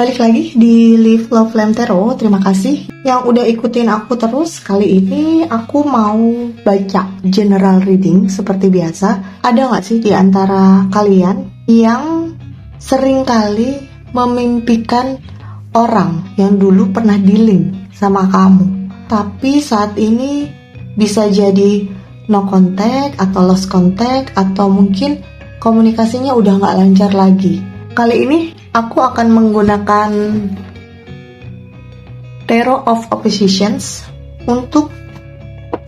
Balik lagi di Live Love Flame Tarot. Terima kasih yang udah ikutin aku terus. Kali ini aku mau baca general reading seperti biasa. Ada gak sih di antara kalian yang sering kali memimpikan orang yang dulu pernah dealing sama kamu, tapi saat ini bisa jadi no contact atau lost contact, atau mungkin komunikasinya udah gak lancar lagi. Kali ini aku akan menggunakan Tarot of Oppositions untuk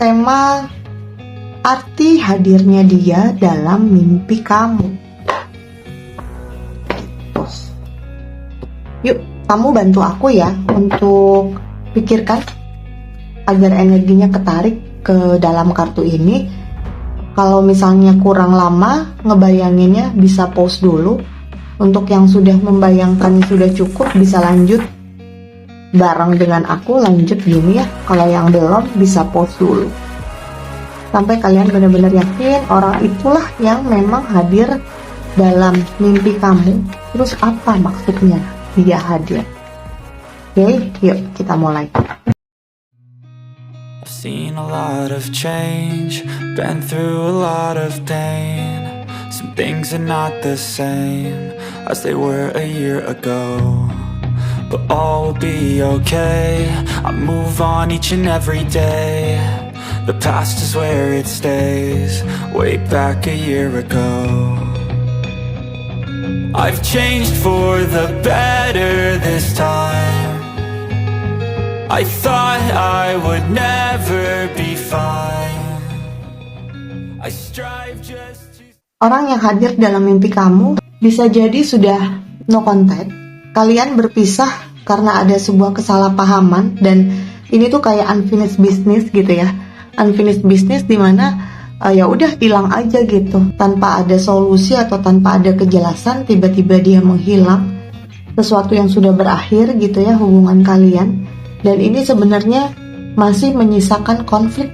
tema arti hadirnya dia dalam mimpi kamu. Yuk, kamu bantu aku ya untuk pikirkan agar energinya ketarik ke dalam kartu ini. Kalau misalnya kurang lama ngebayanginnya, bisa pause dulu. Untuk yang sudah membayangkan sudah cukup, bisa lanjut bareng dengan aku, lanjut gini ya. Kalau yang belum, bisa pause dulu sampai kalian benar-benar yakin orang itulah yang memang hadir dalam mimpi kamu. Terus apa maksudnya dia hadir? Oke, yuk kita mulai. I've seen a lot of change, been through a lot of pain. Some things are not the same as they were a year ago, but all will be okay. I move on each and every day. The past is where it stays, way back a year ago. I've changed for the better this time. I thought I would never be fine. I strive just to... Orang yang hadir dalam mimpi kamu bisa jadi sudah no contact. Kalian berpisah karena ada sebuah kesalahpahaman, dan ini tuh kayak unfinished business gitu ya. Unfinished business dimana ya udah hilang aja gitu, tanpa ada solusi atau tanpa ada kejelasan. Tiba-tiba dia menghilang, sesuatu yang sudah berakhir gitu ya hubungan kalian. Dan ini sebenarnya masih menyisakan konflik.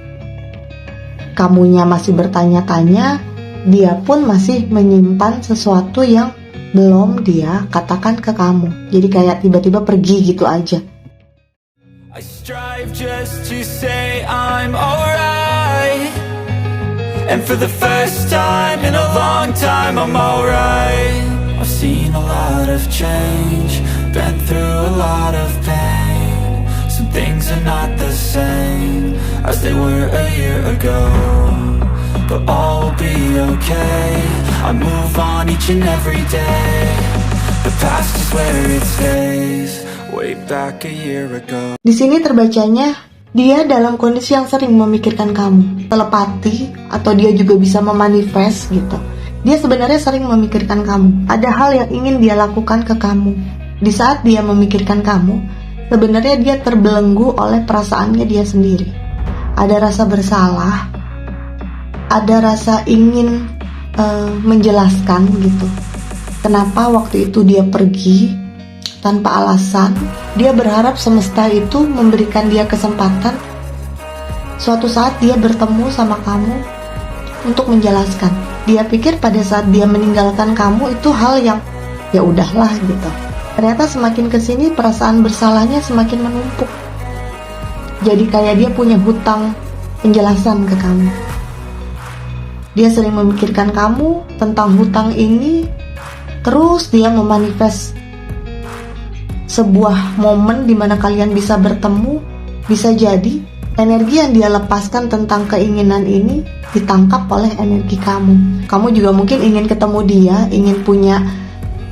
Kamunya masih bertanya-tanya, dia pun masih menyimpan sesuatu yang belum dia katakan ke kamu. Jadi kayak tiba-tiba pergi gitu aja. I strive just to say I'm alright, and for the first time in a long time I'm alright. I've seen a lot of change, been through a lot of pain. Some things are not the same as they were a year ago, but all will be okay. I move on each and every day. The past is where it stays, way back a year ago. Di sini terbacanya dia dalam kondisi yang sering memikirkan kamu, telepati, atau dia juga bisa memanifest gitu. Dia sebenarnya sering memikirkan kamu. Ada hal yang ingin dia lakukan ke kamu. Di saat dia memikirkan kamu, sebenarnya dia terbelenggu oleh perasaannya dia sendiri. Ada rasa bersalah, ada rasa ingin menjelaskan gitu. Kenapa waktu itu dia pergi tanpa alasan. Dia berharap semesta itu memberikan dia kesempatan suatu saat dia bertemu sama kamu untuk menjelaskan. Dia pikir pada saat dia meninggalkan kamu itu hal yang ya udahlah gitu. Ternyata semakin kesini perasaan bersalahnya semakin menumpuk. Jadi kayak dia punya hutang penjelasan ke kamu. Dia sering memikirkan kamu tentang hutang ini. Terus dia memanifest sebuah momen di mana kalian bisa bertemu. Bisa jadi energi yang dia lepaskan tentang keinginan ini ditangkap oleh energi kamu. Kamu juga mungkin ingin ketemu dia, ingin punya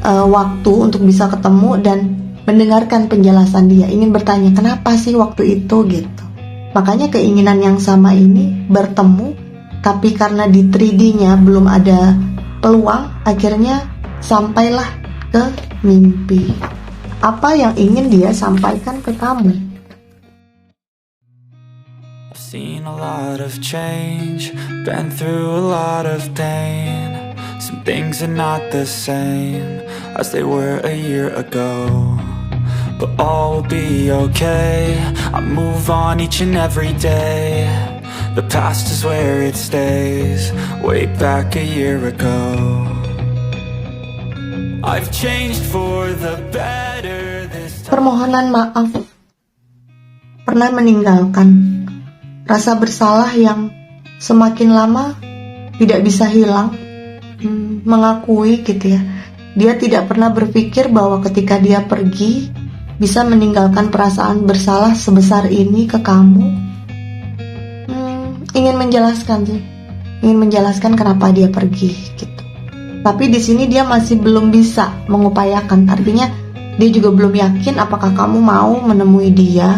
waktu untuk bisa ketemu dan mendengarkan penjelasan dia, ingin bertanya kenapa sih waktu itu gitu. Makanya keinginan yang sama ini bertemu, tapi karena di 3D-nya belum ada peluang, akhirnya sampailah ke mimpi. Apa yang ingin dia sampaikan ke kamu? I've seen a lot of change, been through a lot of pain. Some things are not the same as they were a year ago, but all will be okay. I move on each and every day. The past is where it stays, way back a year ago. I've changed for the better Permohonan maaf pernah meninggalkan rasa bersalah yang semakin lama tidak bisa hilang. Mengakui gitu ya, dia tidak pernah berpikir bahwa ketika dia pergi bisa meninggalkan perasaan bersalah sebesar ini ke kamu. Ingin menjelaskan kenapa dia pergi gitu. Tapi di sini dia masih belum bisa mengupayakan. Artinya dia juga belum yakin apakah kamu mau menemui dia,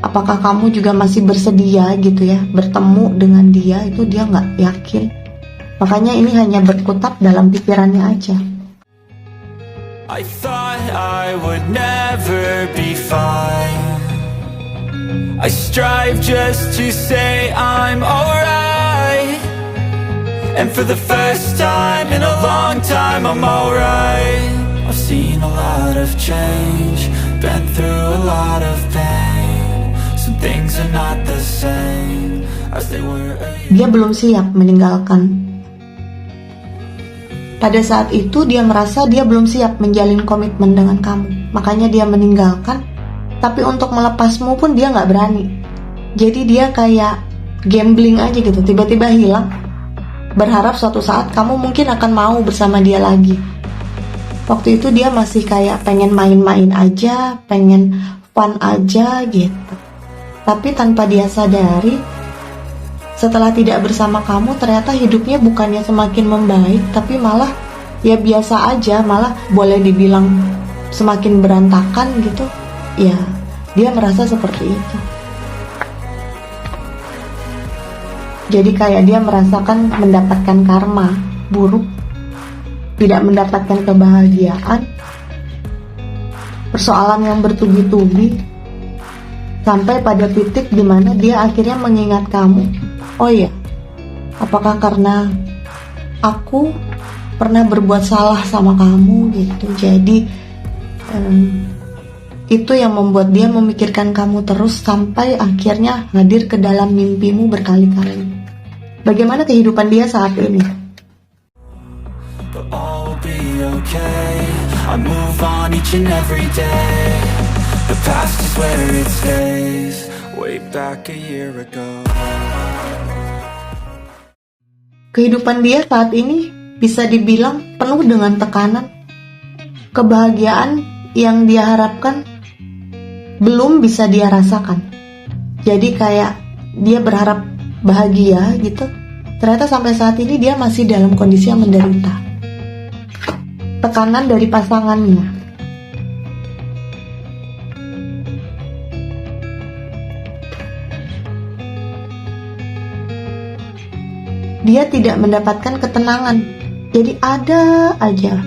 apakah kamu juga masih bersedia gitu ya bertemu dengan dia. Itu dia nggak yakin. Makanya ini hanya berkutat dalam pikirannya aja. I thought I would never be fine. I strive just to say I'm alright. And for the first time in a long time I'm alright. I've seen a lot of change, been through a lot of pain. Some things are not the same as they were. Dia belum siap meninggalkan. Pada saat itu dia merasa dia belum siap menjalin komitmen dengan kamu. Makanya dia meninggalkan. Tapi untuk melepasmu pun dia gak berani. Jadi dia kayak gambling aja gitu. Tiba-tiba hilang. Berharap suatu saat kamu mungkin akan mau bersama dia lagi. Waktu itu dia masih kayak pengen main-main aja, pengen fun aja gitu. Tapi tanpa dia sadari, setelah tidak bersama kamu ternyata hidupnya bukannya semakin membaik, tapi malah ya biasa aja, malah boleh dibilang semakin berantakan gitu. Ya, dia merasa seperti itu. Jadi kayak dia merasakan mendapatkan karma buruk, tidak mendapatkan kebahagiaan, persoalan yang bertubi-tubi, sampai pada titik dimana dia akhirnya mengingat kamu. Oh iya, apakah karena aku pernah berbuat salah sama kamu gitu. Jadi itu yang membuat dia memikirkan kamu terus sampai akhirnya hadir ke dalam mimpimu berkali-kali. Bagaimana kehidupan dia saat ini? But all will be okay. I move on each and every day. The past is where it stays. Way back a year ago. Kehidupan dia saat ini bisa dibilang penuh dengan tekanan. Kebahagiaan yang dia harapkan belum bisa dia rasakan. Jadi kayak dia berharap bahagia gitu. Ternyata sampai saat ini dia masih dalam kondisi yang menderita. Tekanan dari pasangannya. Dia tidak mendapatkan ketenangan. Jadi ada aja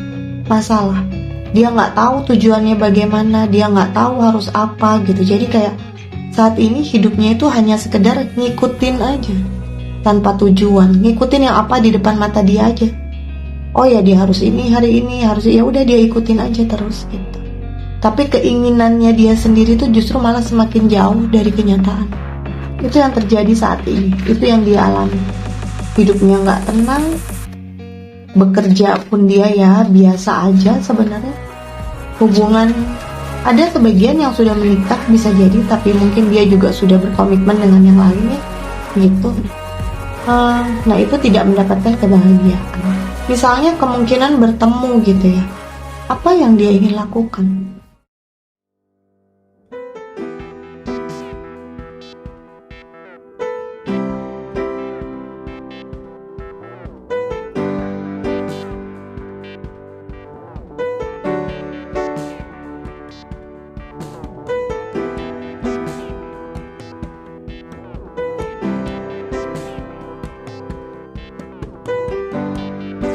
masalah. Dia nggak tahu tujuannya bagaimana, dia nggak tahu harus apa gitu. Jadi kayak saat ini hidupnya itu hanya sekedar ngikutin aja, tanpa tujuan, ngikutin yang apa di depan mata dia aja. Oh ya dia harus ini hari ini, harus ya udah dia ikutin aja terus gitu. Tapi keinginannya dia sendiri tuh justru malah semakin jauh dari kenyataan. Itu yang terjadi saat ini, itu yang dia alami. Hidupnya nggak tenang, bekerja pun dia ya biasa aja sebenarnya. Hubungan ada sebagian yang sudah menikah bisa jadi, tapi mungkin dia juga sudah berkomitmen dengan yang lainnya gitu. Nah itu tidak mendapatkan kebahagiaan. Misalnya kemungkinan bertemu gitu ya, apa yang dia ingin lakukan?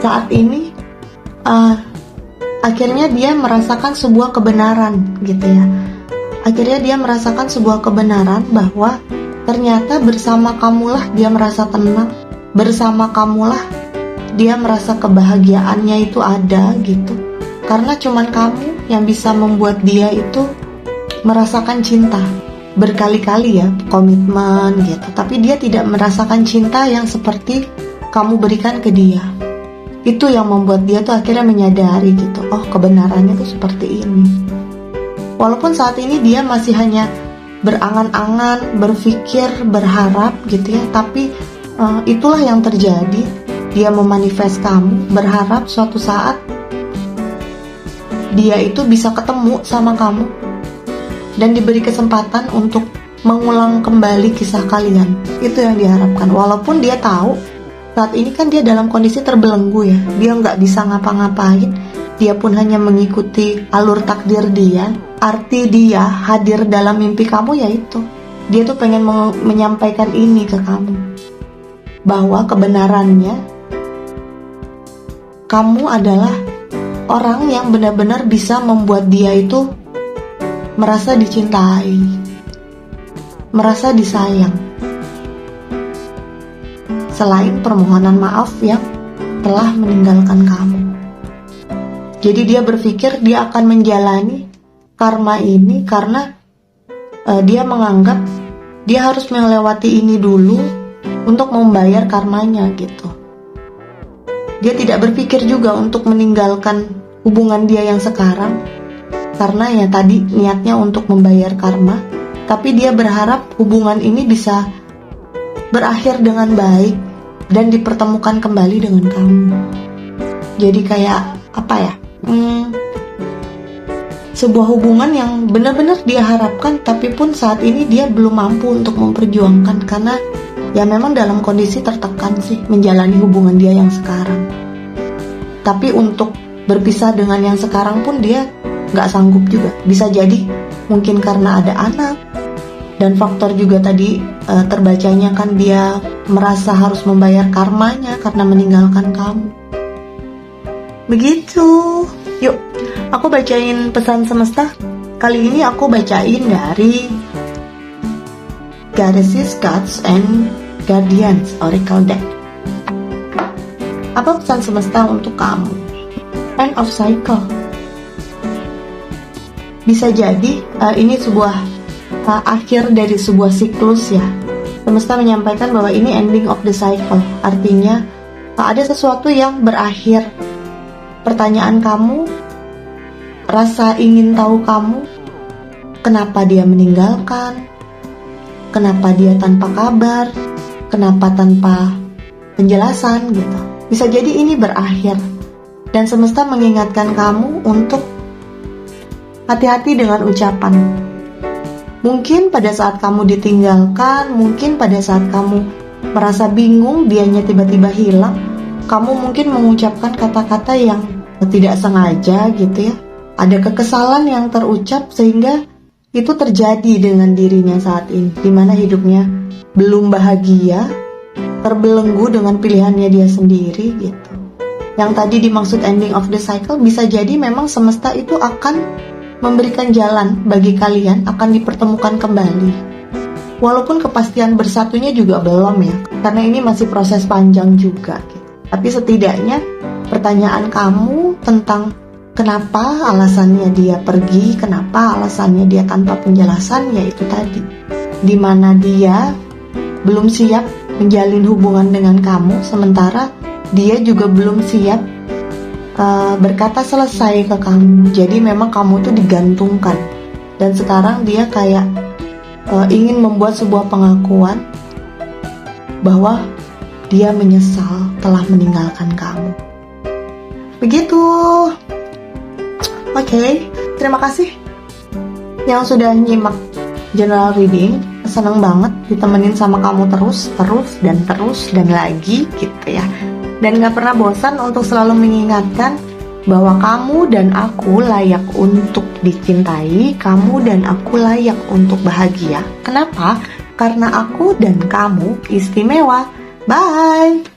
Saat ini akhirnya dia merasakan sebuah kebenaran gitu ya. Akhirnya dia merasakan sebuah kebenaran bahwa ternyata bersama kamulah dia merasa tenang, bersama kamulah dia merasa kebahagiaannya itu ada gitu. Karena cuman kamu yang bisa membuat dia itu merasakan cinta. Berkali-kali ya komitmen gitu, tapi dia tidak merasakan cinta yang seperti kamu berikan ke dia. Itu yang membuat dia tuh akhirnya menyadari gitu, oh kebenarannya tuh seperti ini. Walaupun saat ini dia masih hanya berangan-angan, berpikir, berharap gitu ya, tapi itulah yang terjadi. Dia memanifest kamu, berharap suatu saat dia itu bisa ketemu sama kamu dan diberi kesempatan untuk mengulang kembali kisah kalian. Itu yang diharapkan. Walaupun dia tahu saat ini kan dia dalam kondisi terbelenggu ya, dia nggak bisa ngapa-ngapain, dia pun hanya mengikuti alur takdir dia. Arti dia hadir dalam mimpi kamu yaitu dia tuh pengen menyampaikan ini ke kamu, bahwa kebenarannya kamu adalah orang yang benar-benar bisa membuat dia itu merasa dicintai, merasa disayang, selain permohonan maaf yang telah meninggalkan kamu. Jadi dia berpikir dia akan menjalani karma ini karena dia menganggap dia harus melewati ini dulu untuk membayar karmanya gitu. Dia tidak berpikir juga untuk meninggalkan hubungan dia yang sekarang karena ya tadi niatnya untuk membayar karma, tapi dia berharap hubungan ini bisa berakhir dengan baik dan dipertemukan kembali dengan kamu. Jadi kayak apa ya? Sebuah hubungan yang benar-benar dia harapkan, tapi pun saat ini dia belum mampu untuk memperjuangkan karena ya memang dalam kondisi tertekan sih menjalani hubungan dia yang sekarang. Tapi untuk berpisah dengan yang sekarang pun dia nggak sanggup juga. Bisa jadi mungkin karena ada anak, dan faktor juga tadi terbacanya kan dia merasa harus membayar karmanya karena meninggalkan kamu. Begitu. Yuk, aku bacain pesan semesta. Kali ini aku bacain dari Goddesses, Gods, and Guardians Oracle Deck. Apa pesan semesta untuk kamu? End of cycle. Bisa jadi ini sebuah akhir dari sebuah siklus ya. Semesta menyampaikan bahwa ini ending of the cycle. Artinya ada sesuatu yang berakhir. Pertanyaan kamu, rasa ingin tahu kamu, kenapa dia meninggalkan, kenapa dia tanpa kabar, kenapa tanpa penjelasan gitu. Bisa jadi ini berakhir. Dan semesta mengingatkan kamu untuk hati-hati dengan ucapan. Mungkin pada saat kamu ditinggalkan, mungkin pada saat kamu merasa bingung, dianya tiba-tiba hilang, kamu mungkin mengucapkan kata-kata yang tidak sengaja gitu ya. Ada kekesalan yang terucap sehingga itu terjadi dengan dirinya saat ini, dimana hidupnya belum bahagia, terbelenggu dengan pilihannya dia sendiri gitu. Yang tadi dimaksud ending of the cycle, bisa jadi memang semesta itu akan memberikan jalan bagi kalian, akan dipertemukan kembali. Walaupun kepastian bersatunya juga belum ya, karena ini masih proses panjang juga gitu. Tapi setidaknya pertanyaan kamu tentang kenapa alasannya dia pergi, kenapa alasannya dia tanpa penjelasan, yaitu tadi dimana dia belum siap menjalin hubungan dengan kamu, sementara dia juga belum siap berkata selesai ke kamu. Jadi memang kamu tuh digantungkan. Dan sekarang dia kayak ingin membuat sebuah pengakuan bahwa dia menyesal telah meninggalkan kamu. Begitu. Oke, terima kasih yang sudah nyimak general reading. Seneng banget ditemenin sama kamu terus dan lagi gitu ya. Dan gak pernah bosan untuk selalu mengingatkan bahwa kamu dan aku layak untuk dicintai, kamu dan aku layak untuk bahagia. Kenapa? Karena aku dan kamu istimewa. Bye!